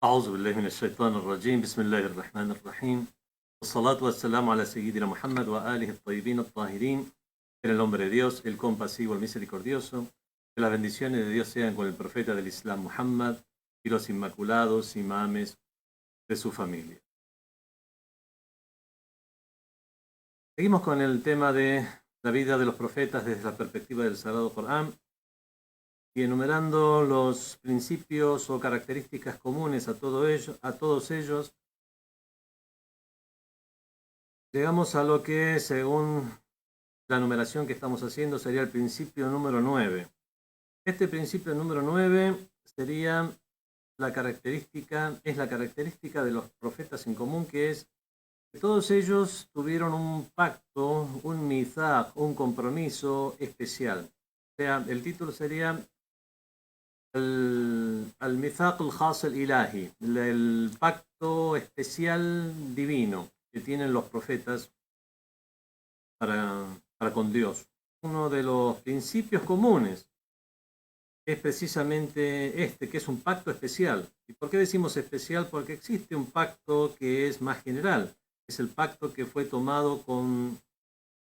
أعوذ بالله من الشيطان الرجيم بسم الله الرحمن الرحيم والصلاة والسلام على سيدنا Muhammad وآله الطيبين الطاهرين. En el nombre de Dios, el compasivo, el misericordioso, que las bendiciones de Dios sean con el profeta del Islam Muhammad y los inmaculados imames de su familia. Seguimos con el tema de la vida de los profetas desde la perspectiva del Sagrado Corán y enumerando los principios o características comunes a todos ellos. Llegamos a lo que, según la numeración que estamos haciendo, sería el principio número 9. Este principio número 9 sería la característica de los profetas en común, que es que todos ellos tuvieron un pacto, un mithaq, un compromiso especial. O sea, el título sería al-mithaq al-khas al-ilahi, el pacto especial divino que tienen los profetas para con Dios. Uno de los principios comunes es precisamente este, que es un pacto especial. ¿Y por qué decimos especial? Porque existe un pacto que es más general. Es el pacto que fue tomado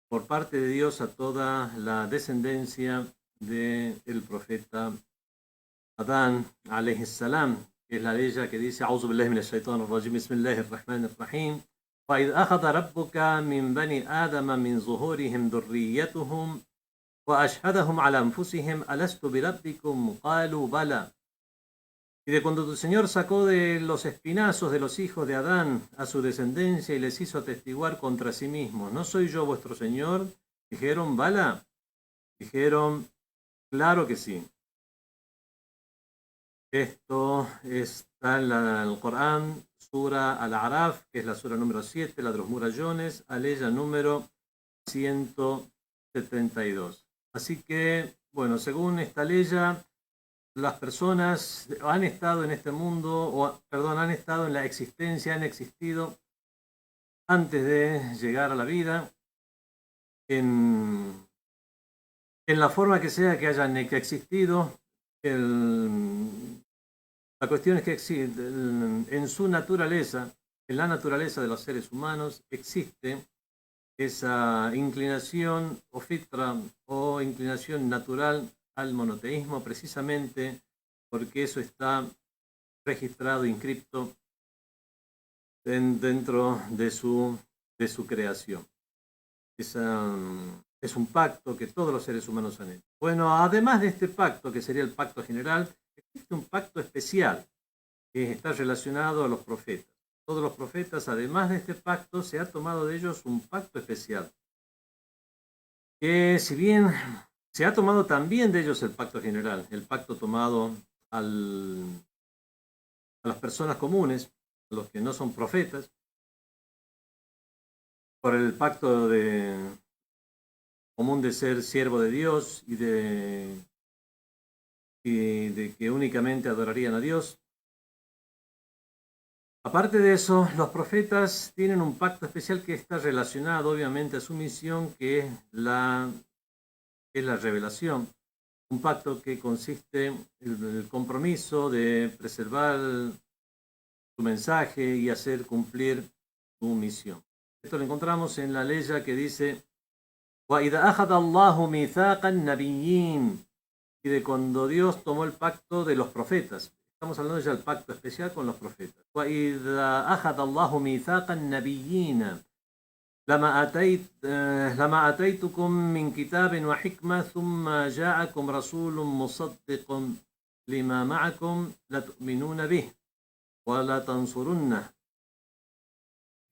por parte de Dios a toda la descendencia del profeta Adán, alayhi salam, que es la de ella que dice: A'udhu billahi minash shaitanir rajim, bismillahir rahmanir rahim. وَإِذْ أَخَذَ رَبُّكَ مِنْ بَنِي آدَمَ مِنْ ظُهُورِهِمْ ذُرِّيَّتَهُمْ وَأَشْهَدَهُمْ عَلَى أَنفُسِهِمْ أَلَسْتُ بِرَبِّكُمْ قَالُوا بَلَى. Y de cuando tu Señor sacó de los espinazos de los hijos de Adán a su descendencia y les hizo atestiguar contra sí mismos: ¿no soy yo vuestro Señor? Dijeron: Bala. Dijeron: claro que sí. Esto está en el Corán, Sura Al-A'raf, que es la sura número 7, la de los murallones, aleya número 172. Así que, bueno, según esta aleya, las personas han estado en este mundo, han estado en la existencia, han existido antes de llegar a la vida, en la forma que sea que hayan existido. La cuestión es que en su naturaleza, en la naturaleza de los seres humanos, existe esa inclinación o fitra o inclinación natural al monoteísmo, precisamente porque eso está registrado, inscripto dentro de su creación. Es un pacto que todos los seres humanos han hecho. Bueno, además de este pacto, que sería el pacto general, existe un pacto especial que está relacionado a los profetas. Todos los profetas, además de este pacto, se ha tomado de ellos un pacto especial. Que si bien se ha tomado también de ellos el pacto general, el pacto tomado a las personas comunes, a los que no son profetas, por el pacto común de ser siervo de Dios y de que únicamente adorarían a Dios. Aparte de eso, los profetas tienen un pacto especial que está relacionado obviamente a su misión, que es la revelación. Un pacto que consiste en el compromiso de preservar su mensaje y hacer cumplir su misión. Esto lo encontramos en la ley que dice: وَإِذَا أَخَذَ اللَّهُ مِيثَاقَ النَّبِيِّينَ. Y de cuando Dios tomó el pacto de los profetas. Estamos hablando ya del pacto especial con los profetas. وَإِذَا أَخَذَ اللَّهُ مِيثَاقَ النَّبِيِّينَ لما أتيتكم من كتاب وحكمة ثم جاءكم رسول مصدق لما معكم لتؤمنون به ولا تنصرنه.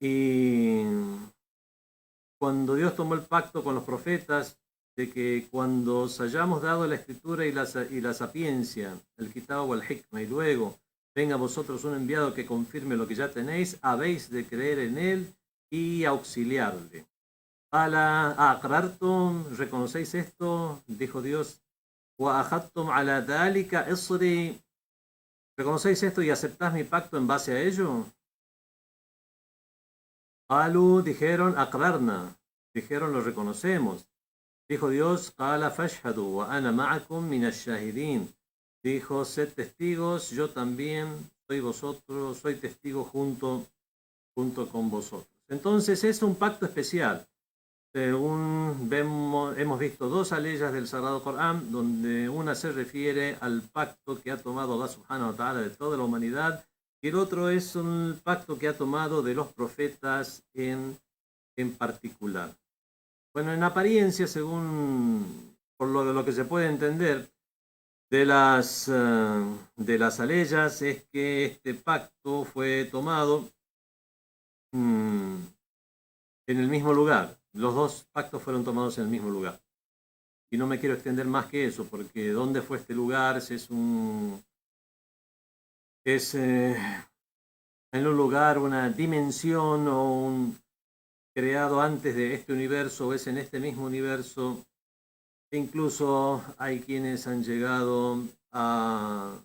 Y cuando Dios tomó el pacto con los profetas de que cuando os hayamos dado la escritura y la sapiencia, el kitab o el hikmah, y luego venga a vosotros un enviado que confirme lo que ya tenéis, habéis de creer en él y auxiliarle. Ala aqrartum, ¿reconocéis esto? Dijo Dios. Wa akhadtum ala dhalika isri, ¿reconocéis esto y aceptáis mi pacto en base a ello? Alu, dijeron, aqrarna, dijeron, lo reconocemos. Dijo Dios: qala fashhadu wa ana ma'akum minash shahidin. Dijo: sed testigos, yo también soy testigo junto con vosotros. Entonces es un pacto especial. Hemos visto dos aleyas del Sagrado Corán, donde una se refiere al pacto que ha tomado Allah subhanahu wa ta'ala de toda la humanidad, y el otro es un pacto que ha tomado de los profetas en particular. Bueno, en apariencia, según por lo que se puede entender de las aleyas, es que este pacto fue tomado en el mismo lugar. Los dos pactos fueron tomados en el mismo lugar. Y no me quiero extender más que eso, porque ¿dónde fue este lugar? Es en un lugar, una dimensión creado antes de este universo, o es en este mismo universo. E incluso hay quienes han llegado a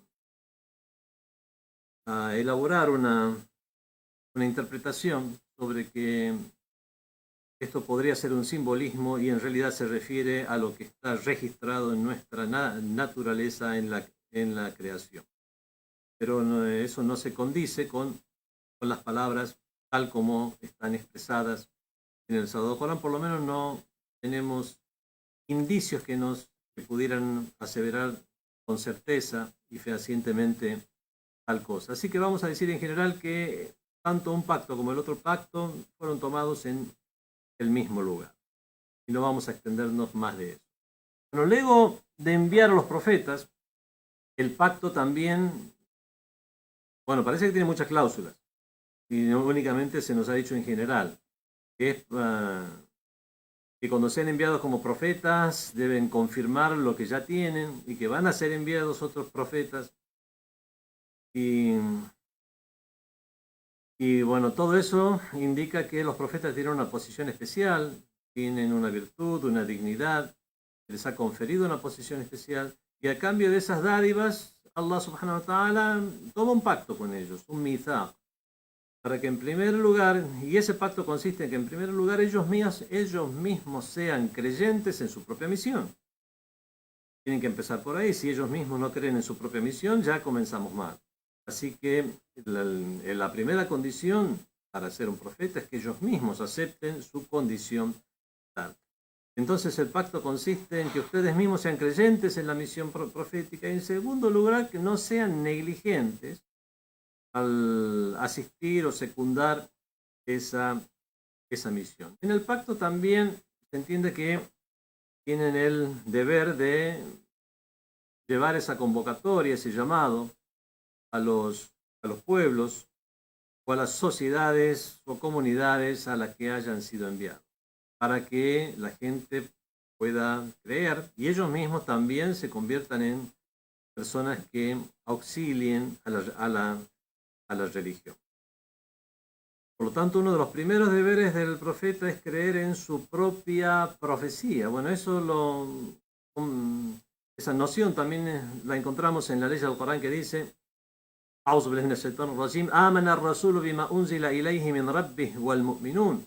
elaborar una interpretación sobre que esto podría ser un simbolismo y en realidad se refiere a lo que está registrado en nuestra naturaleza en la creación. Pero eso no se condice con las palabras tal como están expresadas en el Sagrado Corán. Por lo menos no tenemos indicios que pudieran aseverar con certeza y fehacientemente tal cosa. Así que vamos a decir en general que tanto un pacto como el otro pacto fueron tomados en el mismo lugar. Y no vamos a extendernos más de eso. Bueno, luego de enviar a los profetas, el pacto también, bueno, parece que tiene muchas cláusulas. Y no únicamente se nos ha dicho en general, que es que cuando sean enviados como profetas deben confirmar lo que ya tienen y que van a ser enviados otros profetas. Y bueno, todo eso indica que los profetas tienen una posición especial, tienen una virtud, una dignidad, les ha conferido una posición especial, y a cambio de esas dádivas, Allah subhanahu wa ta'ala toma un pacto con ellos, un mithaq, para que en primer lugar, y ese pacto consiste en que en primer lugar ellos mismos sean creyentes en su propia misión. Tienen que empezar por ahí. Si ellos mismos no creen en su propia misión, ya comenzamos mal. Así que la primera condición para ser un profeta es que ellos mismos acepten su condición tal. Entonces el pacto consiste en que ustedes mismos sean creyentes en la misión profética y en segundo lugar que no sean negligentes al asistir o secundar esa misión. En el pacto también se entiende que tienen el deber de llevar esa convocatoria, ese llamado a los pueblos o a las sociedades o comunidades a las que hayan sido enviados, para que la gente pueda creer y ellos mismos también se conviertan en personas que auxilien a la religión. Por lo tanto, uno de los primeros deberes del profeta es creer en su propia profecía. Bueno, esa noción también la encontramos en la ley del Corán que dice: أعوذ بالله من الشيطان الرجيم آمن الرسول بما أنزل إليه من ربه والمؤمنون.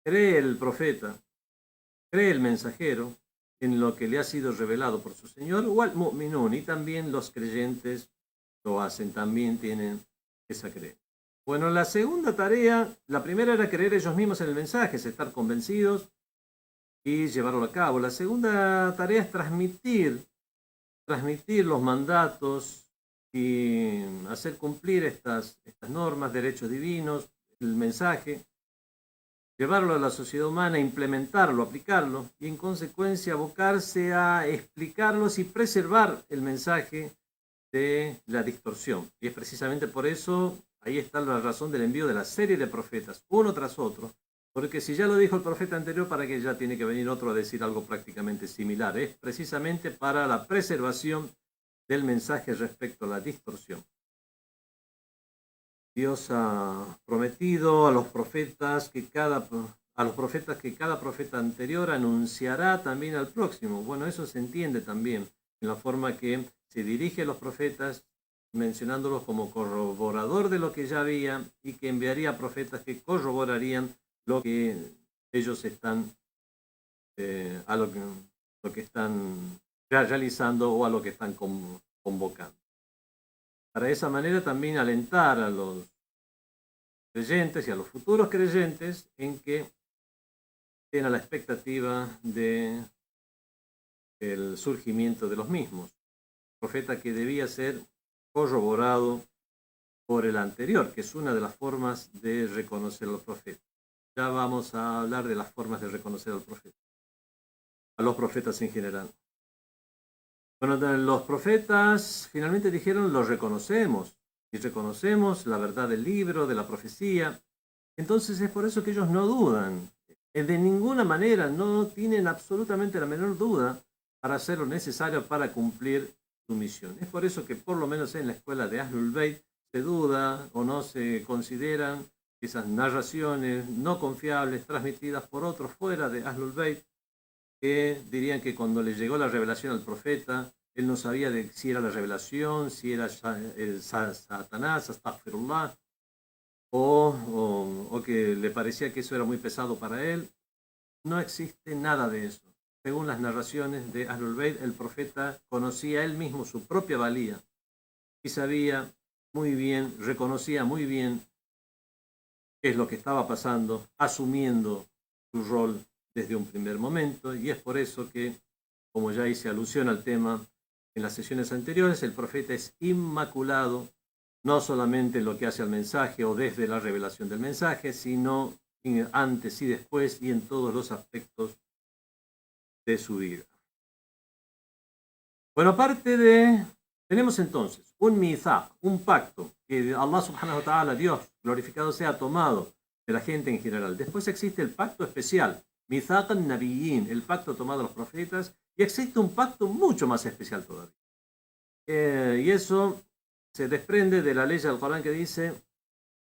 Cree el profeta, cree el mensajero en lo que le ha sido revelado por su Señor, wal mu'minun, y también los creyentes lo hacen, también tienen esa creencia. Bueno, la segunda tarea, la primera era creer ellos mismos en el mensaje, es estar convencidos y llevarlo a cabo. La segunda tarea es transmitir los mandatos y hacer cumplir estas normas, derechos divinos, el mensaje, llevarlo a la sociedad humana, implementarlo, aplicarlo y en consecuencia abocarse a explicarlos y preservar el mensaje de la distorsión. Y es precisamente por eso, ahí está la razón del envío de la serie de profetas, uno tras otro, porque si ya lo dijo el profeta anterior, ¿para qué ya tiene que venir otro a decir algo prácticamente similar? Es precisamente para la preservación del mensaje respecto a la distorsión. Dios ha prometido a los profetas que cada profeta anterior anunciará también al próximo. Bueno, eso se entiende también en la forma que se dirige a los profetas, mencionándolos como corroborador de lo que ya había y que enviaría profetas que corroborarían lo que ellos están a lo que están realizando o a lo que están convocando. para de esa manera también alentar a los creyentes y a los futuros creyentes en que tengan la expectativa del surgimiento de los mismos. Profeta que debía ser corroborado por el anterior, que es una de las formas de reconocer a los profetas. Ya vamos a hablar de las formas de reconocer al profeta, a los profetas en general. Bueno, los profetas finalmente dijeron, los reconocemos, y reconocemos la verdad del libro, de la profecía. Entonces es por eso que ellos no dudan, de ninguna manera, no tienen absolutamente la menor duda para hacer lo necesario para cumplir su misión. Es por eso que por lo menos en la escuela de Ahlul Bayt se duda o no se consideran esas narraciones no confiables transmitidas por otros fuera de Ahlul Bayt, que dirían que cuando le llegó la revelación al profeta, él no sabía de si era la revelación, si era Satanás, astaghfirullah, o que le parecía que eso era muy pesado para él. No existe nada de eso. Según las narraciones de Ahlul Bayt, el profeta conocía él mismo su propia valía y sabía muy bien, reconocía muy bien qué es lo que estaba pasando, asumiendo su rol desde un primer momento, y es por eso que, como ya hice alusión al tema en las sesiones anteriores, el profeta es inmaculado, no solamente en lo que hace al mensaje o desde la revelación del mensaje, sino antes y después y en todos los aspectos de su vida. Bueno, tenemos entonces un mithaq, un pacto que Allah subhanahu wa ta'ala, Dios glorificado sea, tomado de la gente en general. Después existe el pacto especial, mithaq al-nabiyyin, el pacto tomado de los profetas, y existe un pacto mucho más especial todavía. Y eso se desprende de la ley del Corán que dice,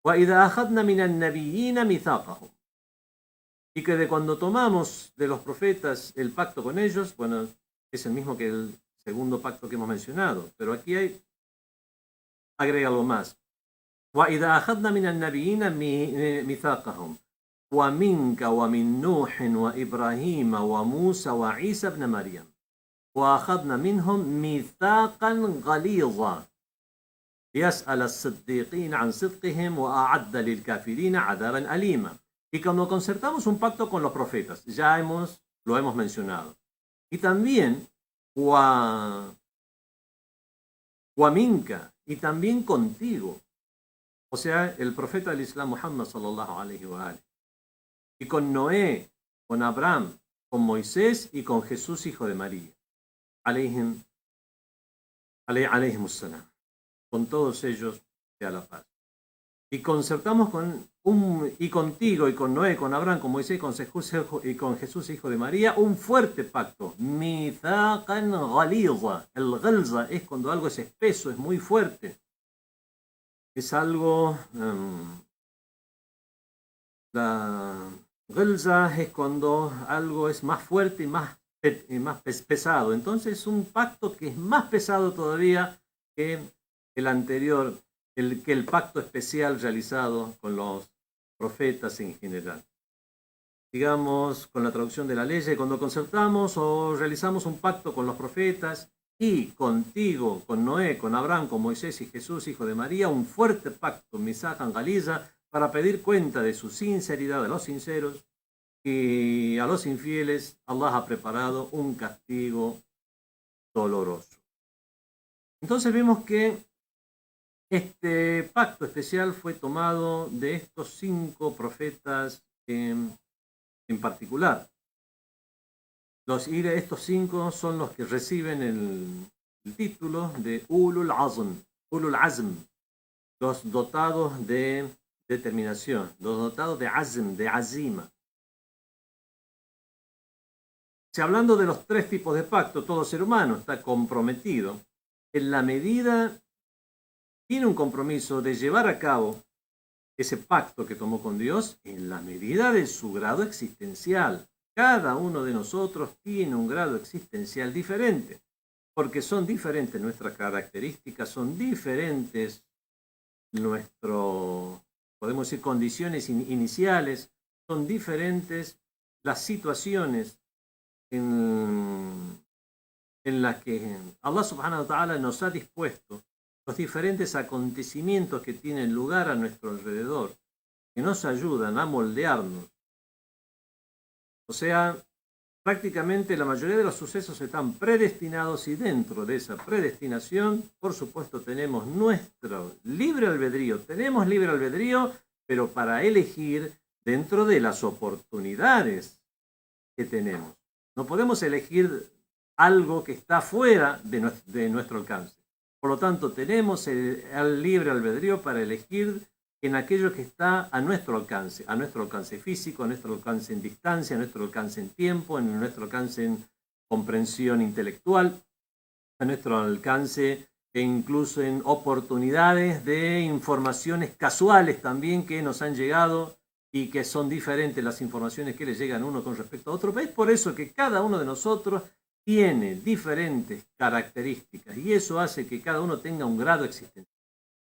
وَإِذَا أَخَذْنَا مِنَ النَّبِيِّينَ مِثَاقَهُمْ, y que de cuando tomamos de los profetas el pacto con ellos, bueno, es el mismo que el segundo pacto que hemos mencionado, pero aquí agrega algo más. وَإِذَا أَخَذْنَا مِنَ النَّبِيِّينَ مِثَاقَهُمْ وَمِنْكَ وَمِنْ نُوحٍ وَإِبْرَاهِيمَ وَمُوسَى وَعِيسَى ابْنَ مَرْيَمَ وَأَخَذْنَا مِنْهُمْ مِثَاقًا غَلِيظًا لِيَسْأَلَ الصِّدِّيقِينَ عَنْ صِدْقِهِمْ وَأَعَدَّ لِلْكَافِرِينَ عَذَابًا أَلِيمًا. Y cuando concertamos un pacto con los profetas, lo hemos mencionado. Y también Minka, y también contigo, o sea, el profeta del Islam Muhammad sallallahu alaihi wa alihi, y con Noé, con Abraham, con Moisés y con Jesús, hijo de María, alaihim salam, con todos ellos sea la paz. Y concertamos contigo, y con Noé, con Abraham, con Moisés, y con Jesús, hijo de María, un fuerte pacto. Mithaqan ghaliza. El ghalza es cuando algo es espeso, es muy fuerte. Es algo... la ghalza es cuando algo es más fuerte y más pesado. Entonces es un pacto que es más pesado todavía que el anterior, que el pacto especial realizado con los profetas en general. Digamos, con la traducción de la ley, cuando concertamos o realizamos un pacto con los profetas y contigo, con Noé, con Abraham, con Moisés y Jesús, hijo de María, un fuerte pacto, Misajan Galiza, para pedir cuenta de su sinceridad a los sinceros, y a los infieles Allah ha preparado un castigo doloroso. Entonces vemos que este pacto especial fue tomado de estos 5 profetas en particular. Estos 5 son los que reciben el título de Ulul Azm, los dotados de determinación, los dotados de azm, de azima. Si hablando de los 3 tipos de pacto, todo ser humano está comprometido en la medida, tiene un compromiso de llevar a cabo ese pacto que tomó con Dios en la medida de su grado existencial. Cada uno de nosotros tiene un grado existencial diferente, porque son diferentes nuestras características, son diferentes podemos decir, condiciones iniciales, son diferentes las situaciones en las que Allah subhanahu wa ta'ala nos ha dispuesto, los diferentes acontecimientos que tienen lugar a nuestro alrededor, que nos ayudan a moldearnos. O sea, prácticamente la mayoría de los sucesos están predestinados y dentro de esa predestinación, por supuesto, tenemos nuestro libre albedrío. Tenemos libre albedrío, pero para elegir dentro de las oportunidades que tenemos. No podemos elegir algo que está fuera de nuestro alcance. Por lo tanto, tenemos el libre albedrío para elegir en aquello que está a nuestro alcance físico, a nuestro alcance en distancia, a nuestro alcance en tiempo, a nuestro alcance en comprensión intelectual, a nuestro alcance e incluso en oportunidades de informaciones casuales también que nos han llegado y que son diferentes las informaciones que le llegan a uno con respecto a otro. Es por eso que cada uno de nosotros tiene diferentes características y eso hace que cada uno tenga un grado existencial.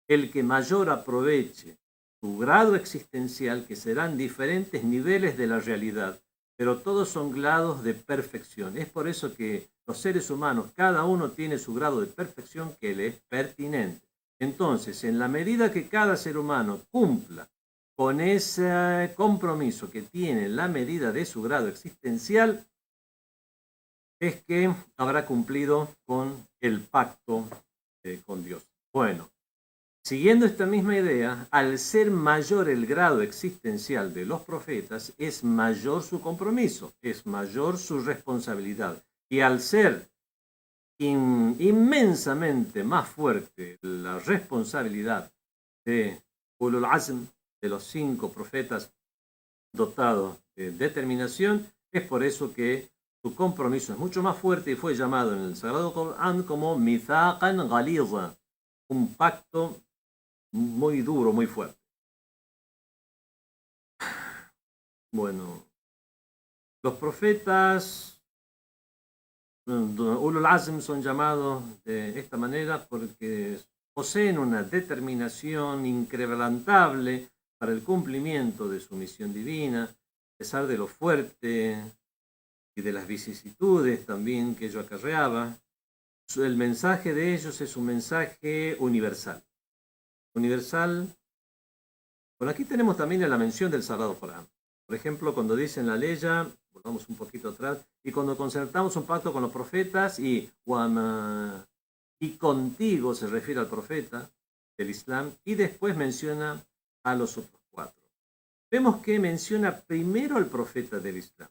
El que mayor aproveche su grado existencial, que serán diferentes niveles de la realidad, pero todos son grados de perfección. Es por eso que los seres humanos, cada uno tiene su grado de perfección que le es pertinente. Entonces, en la medida que cada ser humano cumpla con ese compromiso que tiene en la medida de su grado existencial, es que habrá cumplido con el pacto con Dios. Bueno, siguiendo esta misma idea, al ser mayor el grado existencial de los profetas, es mayor su compromiso, es mayor su responsabilidad. Y al ser inmensamente más fuerte la responsabilidad de Ulul Azm, de los 5 profetas dotados de determinación, es por eso que su compromiso es mucho más fuerte y fue llamado en el Sagrado Corán como Mithaqan Ghaliza, un pacto muy duro, muy fuerte. Bueno, los profetas Ulul Azm son llamados de esta manera porque poseen una determinación inquebrantable para el cumplimiento de su misión divina, a pesar de lo fuerte y de las vicisitudes también que ello acarreaba. El mensaje de ellos es un mensaje universal. Universal. Bueno, aquí tenemos también la mención del Sagrado Corán. Por ejemplo, cuando dice en la ley, volvamos un poquito atrás, y cuando concertamos un pacto con los profetas y contigo se refiere al profeta del Islam y después menciona a los otros 4. Vemos que menciona primero al profeta del Islam.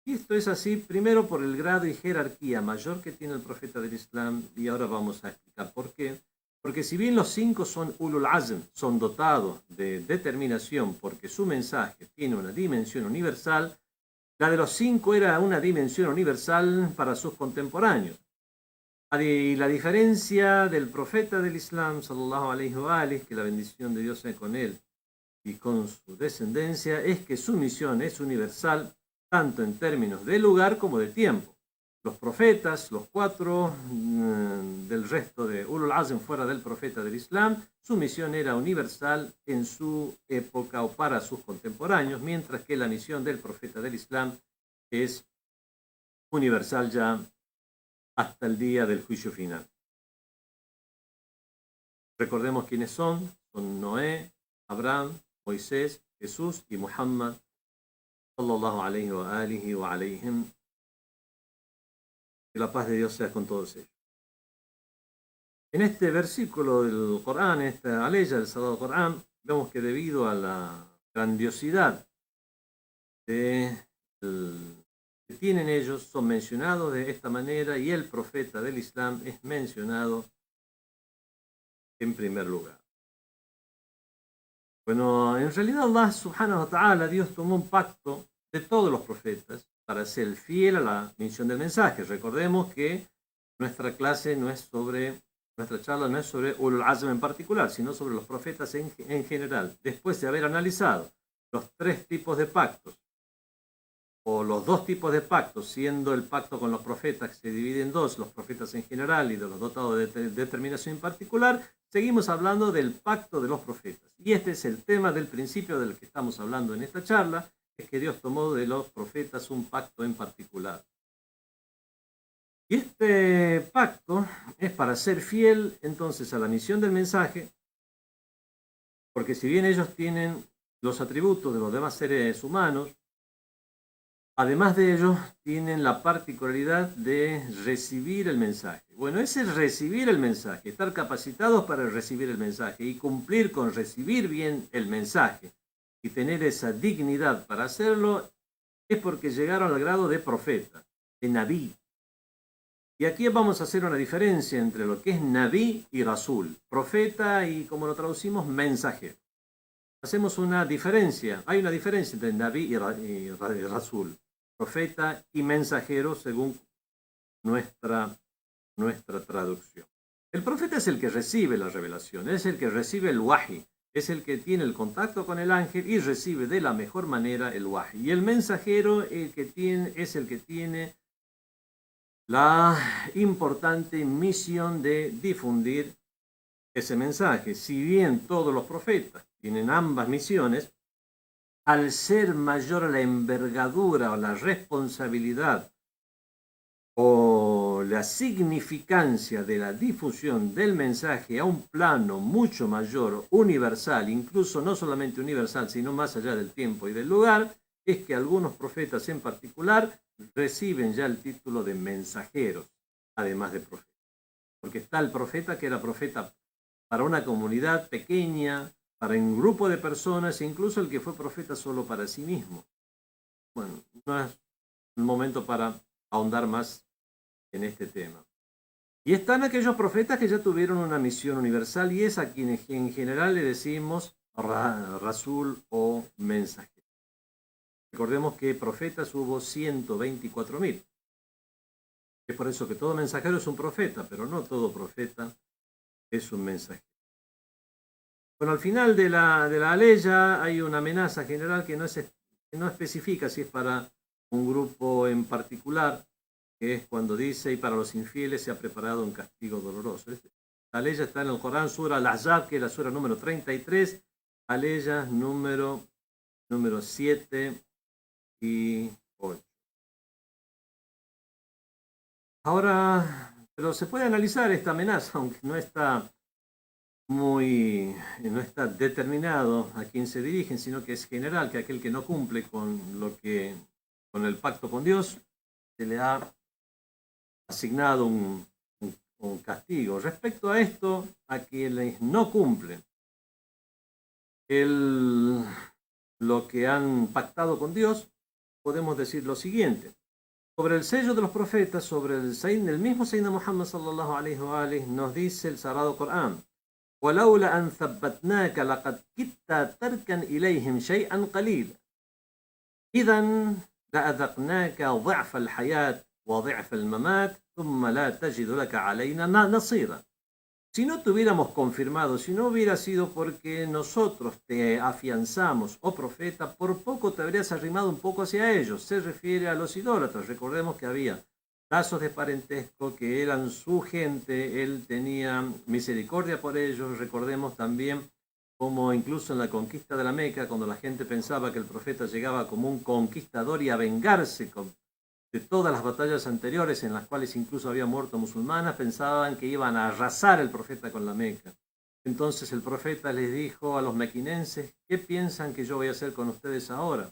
Y esto es así, primero por el grado y jerarquía mayor que tiene el profeta del Islam, y ahora vamos a explicar por qué. Porque si bien los 5 son Ulul Azm, son dotados de determinación porque su mensaje tiene una dimensión universal, la de los 5 era una dimensión universal para sus contemporáneos. Y la diferencia del profeta del Islam, sallallahu alaihi wa alihi, que la bendición de Dios sea con él y con su descendencia, es que su misión es universal tanto en términos de lugar como de tiempo. Los profetas, los 4 del resto de Ulul Azm fuera del profeta del Islam, su misión era universal en su época o para sus contemporáneos, mientras que la misión del profeta del Islam es universal ya hasta el día del juicio final. Recordemos quiénes son Noé, Abraham, Moisés, Jesús y Muhammad, sallallahu alaihi wa alihi wa alaihim. Que la paz de Dios sea con todos ellos. En este versículo del Corán, en esta aleya del Sagrado Corán, vemos que debido a la grandiosidad que tienen ellos, son mencionados de esta manera y el profeta del Islam es mencionado en primer lugar. Bueno, en realidad Allah subhanahu wa ta'ala, Dios tomó un pacto de todos los profetas para ser fiel a la misión del mensaje. Recordemos que nuestra clase no es sobre, nuestra charla no es sobre Ulul Azm en particular, sino sobre los profetas en general. Después de haber analizado los 3 tipos de pactos, o los 2 tipos de pactos, siendo el pacto con los profetas que se divide en 2, los profetas en general y de los dotados de determinación en particular, seguimos hablando del pacto de los profetas. Y este es el tema del principio del que estamos hablando en esta charla, es que Dios tomó de los profetas un pacto en particular. Y este pacto es para ser fiel entonces a la misión del mensaje, porque si bien ellos tienen los atributos de los demás seres humanos, además de ellos tienen la particularidad de recibir el mensaje. Bueno, ese es recibir el mensaje, estar capacitados para recibir el mensaje y cumplir con recibir bien el mensaje y tener esa dignidad para hacerlo, es porque llegaron al grado de profeta, de nabí. Y aquí vamos a hacer una diferencia entre lo que es nabí y rasul, profeta y, como lo traducimos, mensajero. Hacemos una diferencia, hay una diferencia entre nabí y rasul, profeta y mensajero según nuestra traducción. El profeta es el que recibe la revelación, es el que recibe el wahi, es el que tiene el contacto con el ángel y recibe de la mejor manera el wahi. Y el mensajero es el que tiene la importante misión de difundir ese mensaje. Si bien todos los profetas tienen ambas misiones, al ser mayor la envergadura o la responsabilidad o la significancia de la difusión del mensaje a un plano mucho mayor, universal, incluso no solamente universal, sino más allá del tiempo y del lugar, es que algunos profetas en particular reciben ya el título de mensajeros, además de profetas. Porque está el profeta que era profeta para una comunidad pequeña, para un grupo de personas, e incluso el que fue profeta solo para sí mismo. Bueno, no es el momento para ahondar más en este tema. Y están aquellos profetas que ya tuvieron una misión universal y es a quienes en general le decimos rasul o mensajero. Recordemos que profetas hubo 124.000. Es por eso que todo mensajero es un profeta, pero no todo profeta es un mensajero. Bueno, al final de la aleya hay una amenaza general que no especifica si es para un grupo en particular, que es cuando dice, y para los infieles se ha preparado un castigo doloroso. La aleya está en el Corán, Sura Al-Ahzab, que es la sura número 33, aleya número 7 y 8. Ahora, pero se puede analizar esta amenaza, aunque no está determinado a quién se dirigen, sino que es general, que aquel que no cumple con el pacto con Dios, se le ha asignado un castigo. Respecto a esto, a quienes no cumplen lo que han pactado con Dios, podemos decir lo siguiente. Sobre el sello de los profetas, sobre el mismo Sayyidina Muhammad sallallahu alaihi wa alihi, nos dice el Sagrado Corán: ولولا أن ثبتناك لقد كدت تركن إليهم شيئا قليلا إذا لأذقناك ضعف الحياة وضعف الممات ثم لا تجد لك علينا نصيرا. Si no te hubiéramos confirmado, si no hubiera sido porque nosotros te afianzamos, oh profeta, por poco te habrías arrimado un poco hacia ellos. Se refiere a los idólatras. Recordemos que había lazos de parentesco, que eran su gente, él tenía misericordia por ellos. Recordemos también cómo incluso en la conquista de la Meca, cuando la gente pensaba que el profeta llegaba como un conquistador y a vengarse de todas las batallas anteriores en las cuales incluso había muerto musulmanas, pensaban que iban a arrasar el profeta con la Meca. Entonces el profeta les dijo a los mequinenses: ¿qué piensan que yo voy a hacer con ustedes ahora?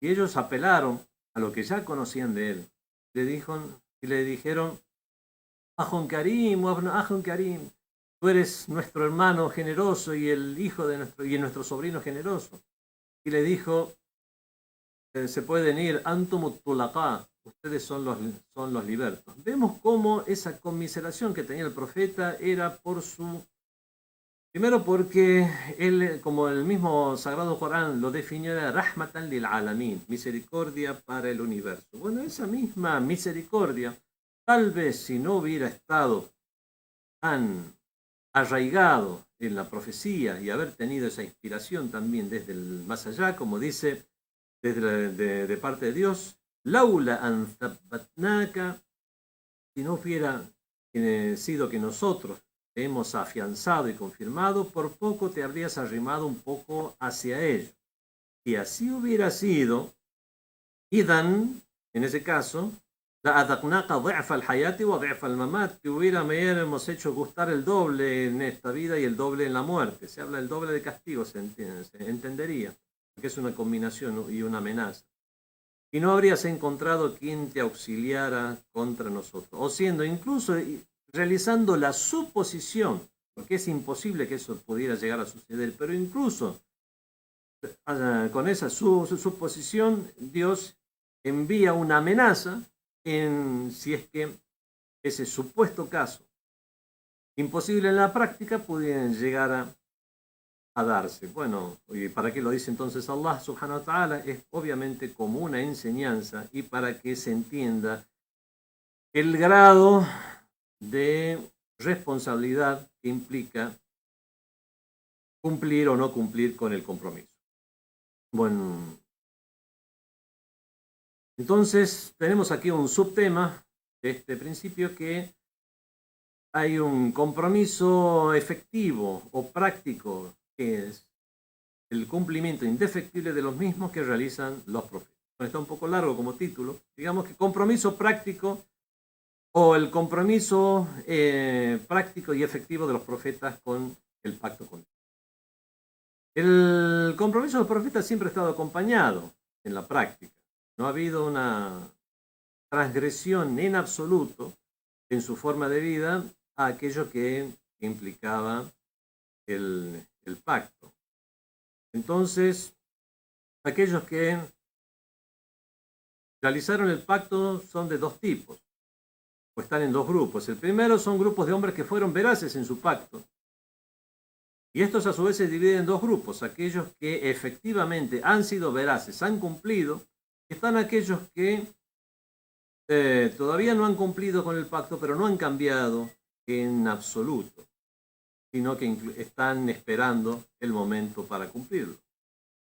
Y ellos apelaron a lo que ya conocían de él. Le dijeron: Ahun Karim, Ahun Karim, tú eres nuestro hermano generoso y el hijo de nuestro sobrino generoso. Y le dijo: se pueden ir, Antumut Tulaqá, ustedes son los libertos. Vemos cómo esa conmiseración que tenía el profeta era primero porque él, como el mismo Sagrado Corán lo definió, era Rahmatan lil Alamin, misericordia para el universo. Bueno, esa misma misericordia, tal vez si no hubiera estado tan arraigado en la profecía y haber tenido esa inspiración también desde el más allá, como dice de parte de Dios, Laula an thabbatnaka, si no hubiera sido que nosotros te hemos afianzado y confirmado, por poco te habrías arrimado un poco hacia ellos. Si así hubiera sido, Idan, en ese caso, لأذقناك ضعف الحياة وضعف الممات, te hubiéramos hecho gustar el doble en esta vida y el doble en la muerte. Se habla del doble de castigo, se entendería, porque es una combinación y una amenaza. Y no habrías encontrado quien te auxiliara contra nosotros, o siendo incluso realizando la suposición, porque es imposible que eso pudiera llegar a suceder, pero incluso con esa suposición, Dios envía una amenaza si es que ese supuesto caso imposible en la práctica pudiera llegar a darse. Bueno, ¿y para qué lo dice entonces Allah subhanahu wa ta'ala? Es obviamente como una enseñanza y para que se entienda el grado de responsabilidad que implica cumplir o no cumplir con el compromiso. Bueno, entonces tenemos aquí un subtema de este principio, que hay un compromiso efectivo o práctico, que es el cumplimiento indefectible de los mismos que realizan los profetas. Está un poco largo como título. Digamos que compromiso práctico, o el compromiso práctico y efectivo de los profetas con el pacto con Dios. El compromiso de los profetas siempre ha estado acompañado en la práctica. No ha habido una transgresión en absoluto en su forma de vida a aquello que implicaba el pacto. Entonces, aquellos que realizaron el pacto son de dos tipos, o están en dos grupos. El primero son grupos de hombres que fueron veraces en su pacto, y estos a su vez se dividen en dos grupos: aquellos que efectivamente han sido veraces, han cumplido, y están aquellos que todavía no han cumplido con el pacto, pero no han cambiado en absoluto, sino que están esperando el momento para cumplirlo.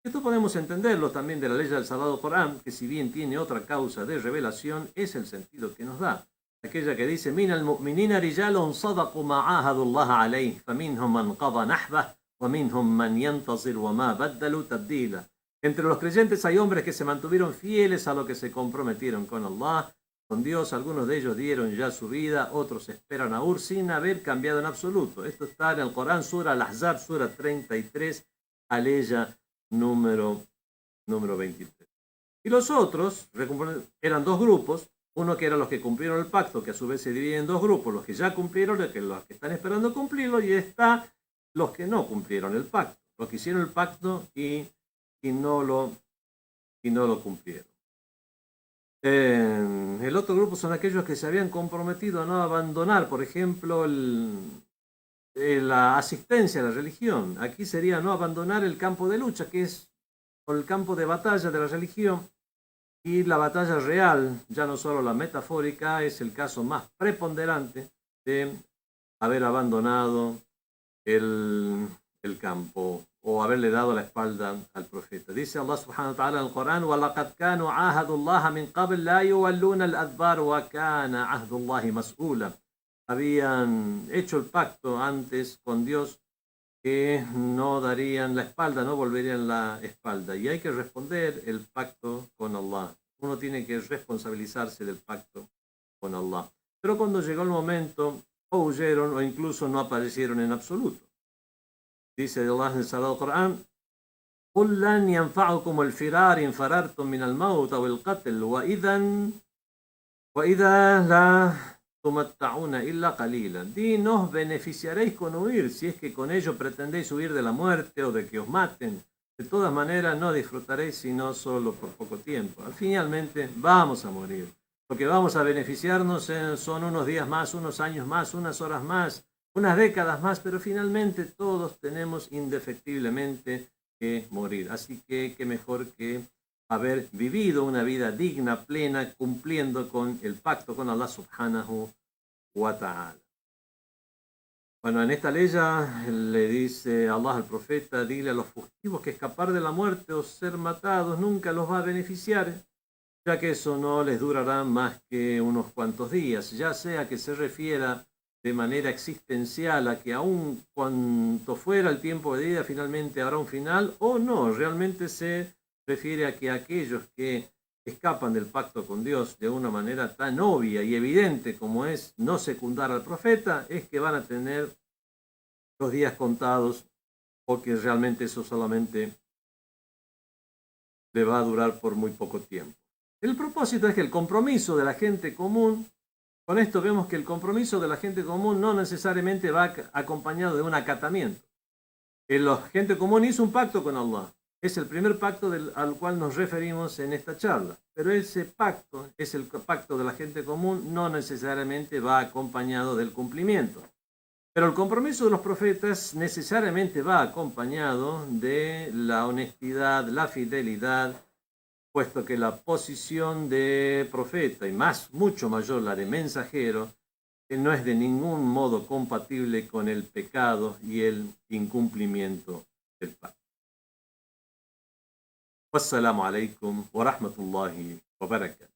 Esto podemos entenderlo también de la ley del Sagrado Corán, que si bien tiene otra causa de revelación, es el sentido que nos da. Aquella que dice: Min al-mu'minina rijalun sadaqu ma ahadu Allah alayhi, faminhum man qada nahbah, wa minhum man yantazir wa ma baddalu tabdila. Entre los creyentes hay hombres que se mantuvieron fieles a lo que se comprometieron con Allah, con Dios. Algunos de ellos dieron ya su vida, otros esperan aún sin haber cambiado en absoluto. Esto está en el Corán, Sura Al-Ahzab, Sura 33, aleya número 23. Y los otros eran dos grupos: uno que eran los que cumplieron el pacto, que a su vez se divide en dos grupos: los que ya cumplieron, los que están esperando cumplirlo, y está los que no cumplieron el pacto, los que hicieron el pacto y no lo cumplieron. El otro grupo son aquellos que se habían comprometido a no abandonar, por ejemplo, la asistencia a la religión. Aquí sería no abandonar el campo de lucha, que es el campo de batalla de la religión, y la batalla real, ya no solo la metafórica, es el caso más preponderante de haber abandonado el campo o haberle dado la espalda al profeta. Dice Allah subhanahu wa ta'ala en el Corán: وَلَقَدْ كَانُوا عَاهَدُوا اللَّهَ مِنْ قَبْلِ لَا يُوَلُّونَ الْأَدْبَارَ وَكَانَ عَهْدُ اللَّهِ مَسْئُولًا. Habían hecho el pacto antes con Dios que no darían la espalda, no volverían la espalda. Y hay que responder el pacto con Allah. Uno tiene que responsabilizarse del pacto con Allah. Pero cuando llegó el momento, o huyeron o incluso no aparecieron en absoluto. Dice Allah en el Sagrado Corán: قُلْ لَنْ يَنْفَعُكُمُ الْفِرَارِ إِنْ فَرَرْتُمْ مِنَ الْمَوْتِ أَوِ الْقَتْلِ وَإِذَا لَا تُمَتَّعُونَ إِلَّا قَلِيلًا. Di, no os beneficiaréis con huir, si es que con ello pretendéis huir de la muerte o de que os maten. De todas maneras, no disfrutaréis sino solo por poco tiempo. Finalmente, vamos a morir. Lo que vamos a beneficiarnos son unos días más, unos años más, unas horas más, unas décadas más, pero finalmente todos tenemos indefectiblemente que morir. Así que qué mejor que haber vivido una vida digna, plena, cumpliendo con el pacto con Allah subhanahu wa ta'ala. Bueno, en esta ley le dice Allah al profeta: dile a los fugitivos que escapar de la muerte o ser matados nunca los va a beneficiar, ya que eso no les durará más que unos cuantos días, ya sea que se refiera de manera existencial a que aun cuanto fuera el tiempo de vida finalmente habrá un final, o no, realmente se refiere a que aquellos que escapan del pacto con Dios de una manera tan obvia y evidente como es no secundar al profeta, es que van a tener los días contados, porque realmente eso solamente le va a durar por muy poco tiempo. El propósito es que el compromiso de la gente común, con esto vemos que el compromiso de la gente común no necesariamente va acompañado de un acatamiento. La gente común hizo un pacto con Allah. Es el primer pacto al cual nos referimos en esta charla. Pero ese pacto, es el pacto de la gente común, no necesariamente va acompañado del cumplimiento. Pero el compromiso de los profetas necesariamente va acompañado de la honestidad, la fidelidad, puesto que la posición de profeta, y mucho mayor la de mensajero, que no es de ningún modo compatible con el pecado y el incumplimiento del pacto. Wassalamu alaikum wa rahmatullahi wa barakatuh.